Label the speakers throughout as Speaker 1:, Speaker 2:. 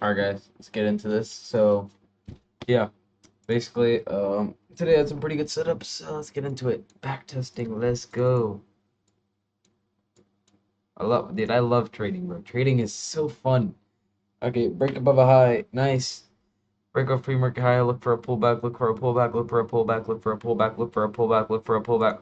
Speaker 1: Alright guys, let's get into this. So yeah, basically, today I had some pretty good setups, so let's get into it. Backtesting, let's go. I love trading, bro. Trading is so fun. Okay, break above a high, nice. Break off pre-market high, look for a pullback, look for a pullback, look for a pullback, look for a pullback, look for a pullback, look for a pullback.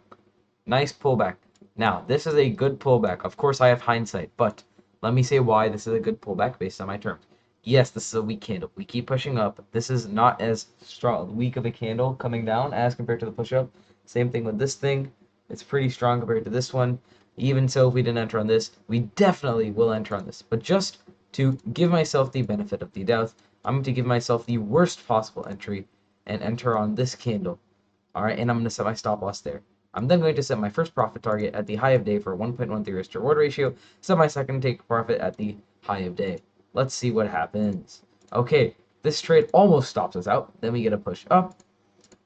Speaker 1: Nice pullback. Now, this is a good pullback. Of course, I have hindsight, but let me say why this is a good pullback based on my terms. Yes, this is a weak candle. We keep pushing up. This is not as strong, weak of a candle coming down as compared to the push up. Same thing with this thing. It's pretty strong compared to this one. Even so, if we didn't enter on this, we definitely will enter on this. But just to give myself the benefit of the doubt, I'm going to give myself the worst possible entry and enter on this candle. Alright, and I'm going to set my stop loss there. I'm then going to set my first profit target at the high of day for 1.13 risk to reward ratio, set my second take profit at the high of day. Let's see what happens. Okay, this trade almost stops us out. Then we get a push up,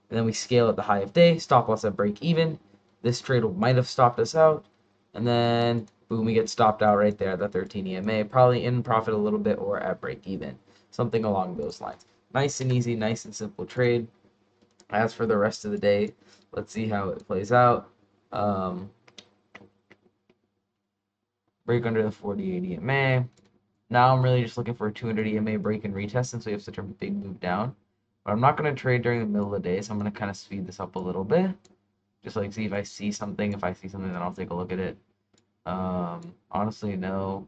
Speaker 1: and then we scale at the high of day, stop loss at break even. This trade might have stopped us out, and then boom, we get stopped out right there at the 13 EMA, probably in profit a little bit or at break even, something along those lines. Nice and easy, nice and simple trade. As for the rest of the day, let's see how it plays out. Um, break under the 40 EMA. Now I'm really just looking for a 200 EMA break and retest since we have such a big move down. But I'm not going to trade during the middle of the day, so I'm going to kind of speed this up a little bit. Just like see if I see something. If I see something, then I'll take a look at it. Honestly, no.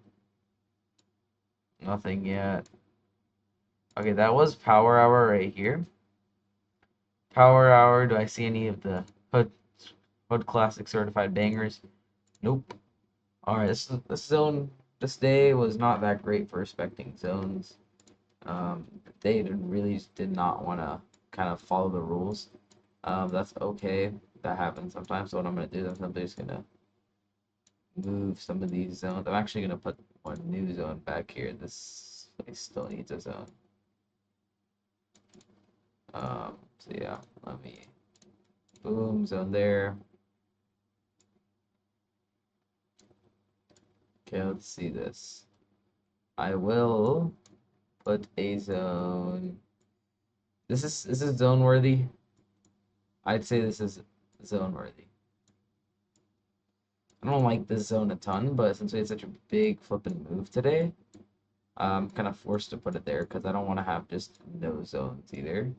Speaker 1: Nothing yet. Okay, that was power hour right here. Power hour, do I see any of the Hood Classic certified bangers? Nope. Alright, this zone, this day was not that great for respecting zones. They really just did not want to kind of follow the rules. That's okay. That happens sometimes. So what I'm going to do is I'm just going to move some of these zones. I'm actually going to put one new zone back here. This place still needs a zone. So yeah, let me boom, zone there. Okay, let's see this. I will put a zone. This is zone worthy. I'd say this is zone worthy. I don't like this zone a ton, but since we had such a big flipping move today, I'm kind of forced to put it there because I don't want to have just no zones either.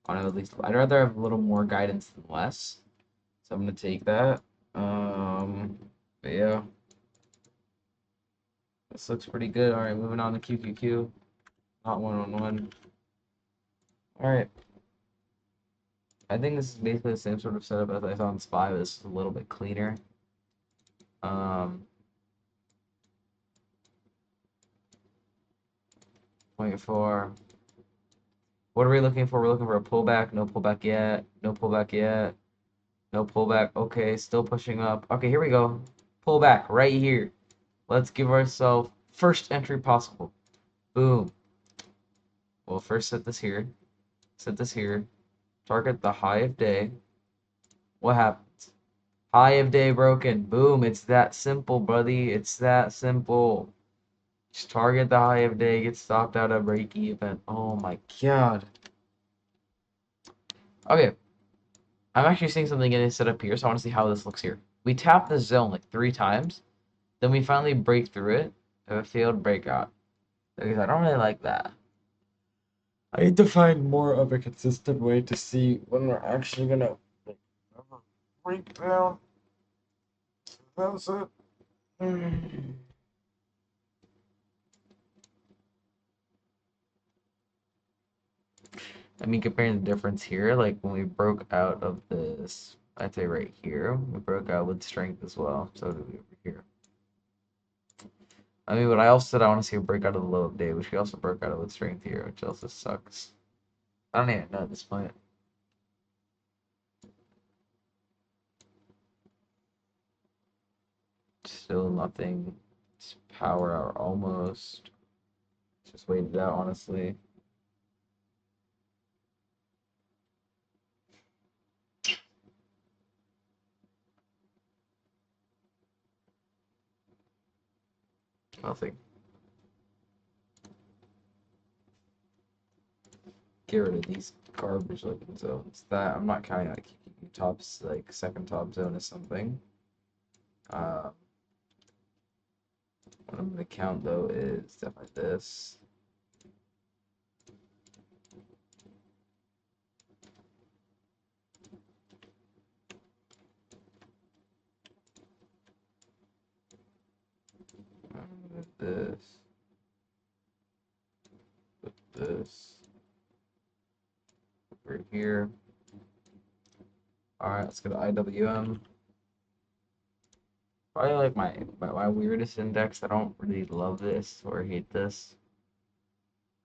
Speaker 1: I want to at least, I'd rather have a little more guidance than less. So I'm gonna take that. But yeah, this looks pretty good. All right, moving on to QQQ, not one-on-one. All right, I think this is basically the same sort of setup as I saw in SPY, but this is a little bit cleaner. Um, Wait for. What are we looking for? We're looking for a pullback. No pullback yet. No pullback yet. No pullback. Okay, still pushing up. Okay, here we go. Pullback right here. Let's give ourselves first entry possible. Boom. We'll first set this here. Set this here. Target the high of day. What happens? High of day broken. Boom. It's that simple, buddy. It's that simple. Just target the high of day. Get stopped out at break even. Oh my god. Okay. I'm actually seeing something getting set up here, so I want to see how this looks here. We tap the zone like 3 times, then we finally break through it. Have a failed breakout. Because I don't really like that. I need to find more of a consistent way to see when we're actually gonna like, break down. That's it. I mean, comparing the difference here, like when we broke out of this, I'd say right here, we broke out with strength as well. So did we over here. I mean, but I also said I want to see a breakout of the low of day, which we also broke out of with strength here, which also sucks. I don't even know at this point. Still nothing. It's power hour almost. Just waited out, honestly. Nothing. get rid of these garbage looking zones. That I'm not counting like tops, like second top zone is something. What I'm gonna count though is stuff like this. This, put this over here. All right, let's go to IWM. Probably like my weirdest index. I don't really love this or hate this.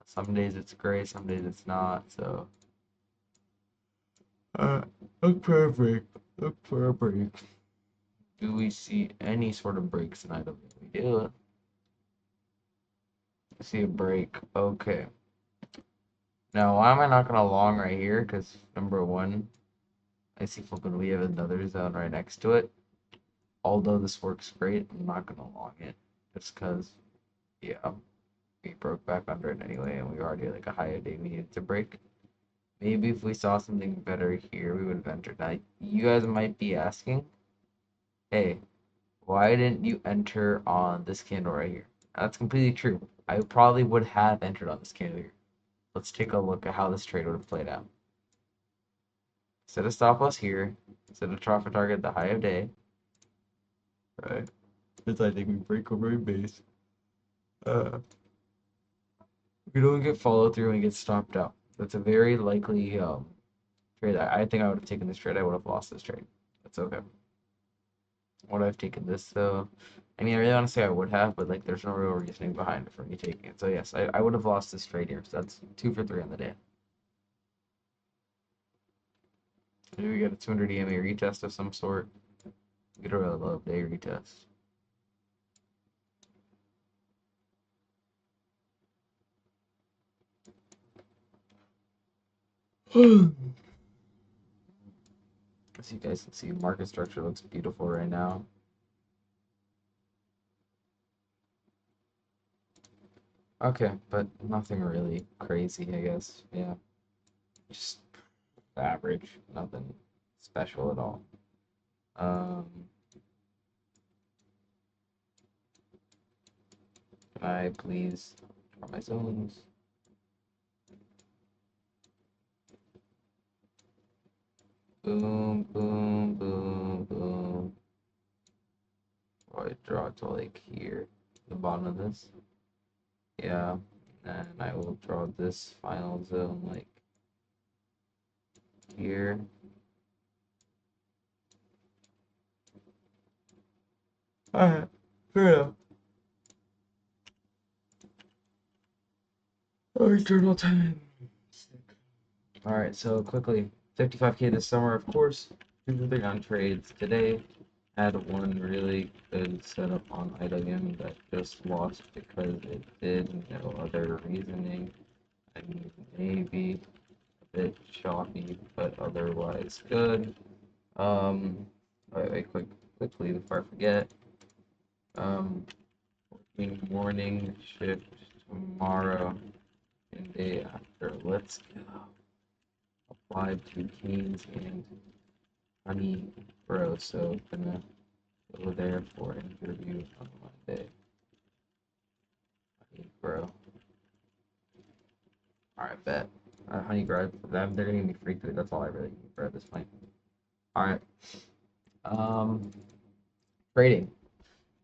Speaker 1: Some days it's great, some days it's not. So, uh, look for a break. Look for a break. Do we see any sort of breaks in IWM? We do. See a break. Okay. Now, why am I not gonna long right here? Because number one, I see flipping we have another zone right next to it. Although this works great, I'm not gonna long it. Just because, yeah, we broke back under it anyway, and we already had like a higher day we needed to break. Maybe if we saw something better here, we would have entered. Now, you guys might be asking, hey, why didn't you enter on this candle right here? That's completely true. I probably would have entered on this candle here. Let's take a look at how this trade would have played out. Set a stop loss here. Set a profit target at the high of day. Right. Because I think we break over a base. We don't get follow through and get stopped out. That's a very likely trade. I think I would have taken this trade. I would have lost this trade. That's okay. Would I have taken this though? I mean, I really want to say I would have, but like, there's no real reasoning behind it for me taking it. So yes, I would have lost this trade here. So that's 2 for 3 on the day. Maybe we get a 200 EMA retest of some sort. Get a really low day retest. As you guys can see, market structure looks beautiful right now. Okay, but nothing really crazy, I guess. Yeah, just average, nothing special at all. Um, can I please draw my zones? Boom, boom, boom, boom. Oh, I draw it to like here, the bottom of this. Yeah, and I will draw this final zone like here. Alright, fair enough. Alright, journal time. Alright, so quickly, 55K this summer, of course. 2 on trades today. Had one really good setup on IWM that just lost because it did, no other reasoning. I mean, maybe a bit choppy, but otherwise good. Quickly before I forget. Morning shift tomorrow and day after. Let's go. Applied to Canes and Honey Bro. So gonna go there for an interview on Monday. Honey Bro. Alright, bet. Honey Bro, they're gonna give me free food. That's all I really need for at this point. Alright. Um, Trading.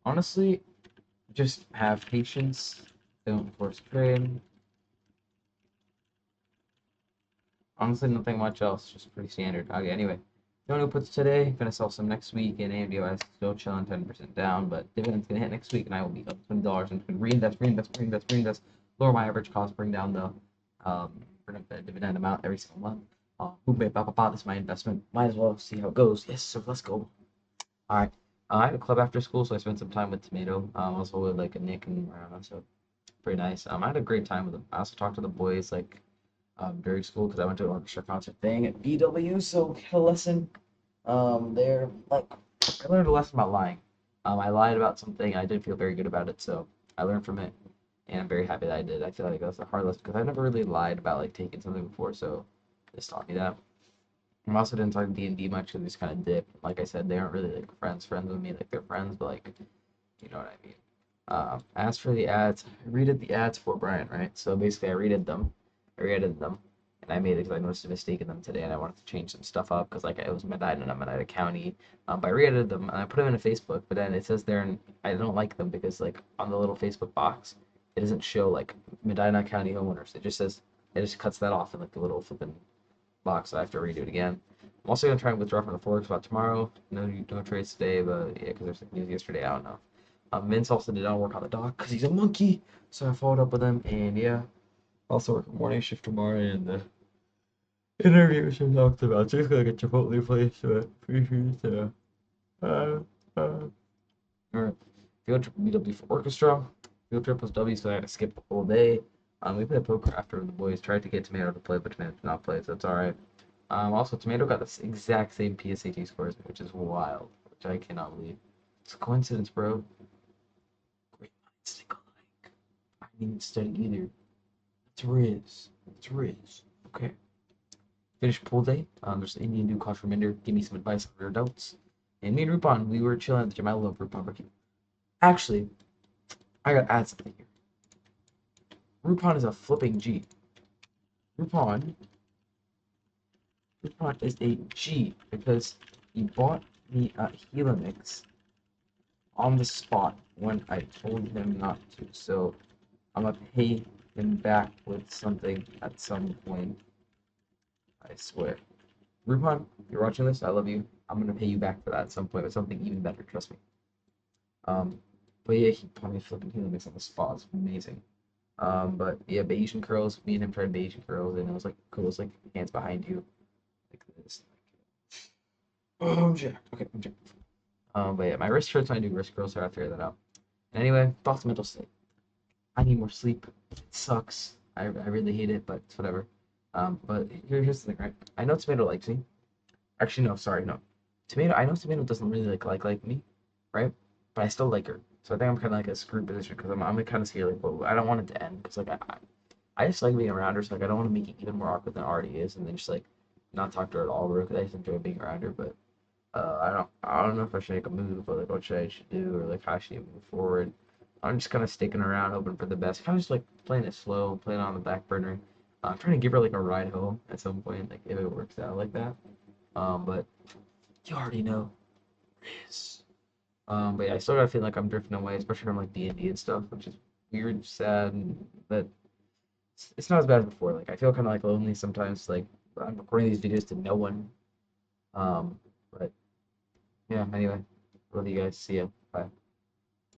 Speaker 1: Honestly, just have patience. Don't force trade. Honestly, nothing much else. Just pretty standard. Okay, anyway. No new puts today. Gonna sell some next week, and AMD is still chilling 10% down, but dividend's gonna hit next week, and I will be up $20 and reinvest. Lower my average cost, bring up the dividend amount every single month. This is my investment. Might as well see how it goes. Yes, so let's go. All right. I had a club after school, so I spent some time with Tomato. Also with like a Nick and Mariana, so pretty nice. I had a great time with them. I also talked to the boys like during school because I went to an orchestra concert thing at BW, so had a lesson there. Like I learned a lesson about lying. I lied about something. I didn't feel very good about it, so I learned from it. and I'm very happy that I did. I feel like that's a hard lesson because I never really lied about like taking something before, so this taught me that. I'm also didn't talk D&D much because we just kind of dip. Like I said, they aren't really like friends with me, like they're friends, but like you know what I mean. As for the ads, I redid the ads for Brian, right? So basically, I re-edited them, and I made it because I noticed a mistake in them today, and I wanted to change some stuff up because like it was Medina, not Medina County. But I re-edited them and I put them in a Facebook, but then it says there, and I don't like them because like on the little Facebook box, it doesn't show like Medina County homeowners. It just cuts that off in like the little flipping box. So I have to redo it again. I'm also gonna try and withdraw from the forex spot tomorrow. No trades today, but yeah, because there's like news yesterday. I don't know. Vince also did not work on the dock because he's a monkey. So I followed up with him, and yeah, also work a morning shift tomorrow, and the interviews we talked about. So he's gonna get Chipotle place. So appreciate it. Uh, uh. All right. Field trip BW for orchestra. Field trip was W, so I had to skip the whole day. We played poker after the boys tried to get Tomato to play, but Tomato did not play, so it's all right. Also, Tomato got the exact same PSAT scores, which is wild, which I cannot believe. It's a coincidence, bro. Great minds think alike. I didn't even study either. It's Riz. It's Riz. Okay. Finished pool day. There's an Indian dude called Reminder. Give me some advice on your adults. And me and Rupon, we were chilling at the gym. I love Rupon barbecue. Actually, I gotta add something here. Rupon is a flipping G. Rupon, Rupon is a G because he bought me a Helix on the spot when I told him not to. So I'm gonna pay him back with something at some point. I swear. Rupon, you're watching this. I love you. I'm gonna pay you back for that at some point with something even better. Trust me. Um, but yeah, he bought me a flipping Helix on the spot. It's amazing. But yeah, Bayesian curls. Me and him tried Bayesian curls, and it was like cool. It was like hands behind you, like this. Oh, I'm jacked. Okay, I'm jacked. But yeah, my wrist hurts when I do wrist curls, so I figure that out. Anyway, thoughts, mental state. I need more sleep. It sucks. I really hate it, but it's whatever. But here's the thing, right? I know Tomato likes me. Actually, no, sorry, no. Tomato, I know Tomato doesn't really like me, right? But I still like her. So I think I'm kind of like a screwed position because I'm kind of scared, like, well, I don't want it to end because like I just like being around her, so like I don't want to make it even more awkward than it already is, and then just like not talk to her at all, because I just enjoy being around her. But I don't know if I should make a move, or like what should do, or like how should I move forward. I'm just kind of sticking around, hoping for the best. Kind of just like playing it slow, playing it on the back burner. I'm trying to give her like a ride home at some point, like if it works out like that. But you already know, Riz. But yeah, I still gotta feel like I'm drifting away, especially from like D&D and stuff, which is weird, sad, and that it's not as bad as before. Like I feel kind of like lonely sometimes. Like I'm recording these videos to no one. But yeah. Anyway, love you guys. See ya. Bye.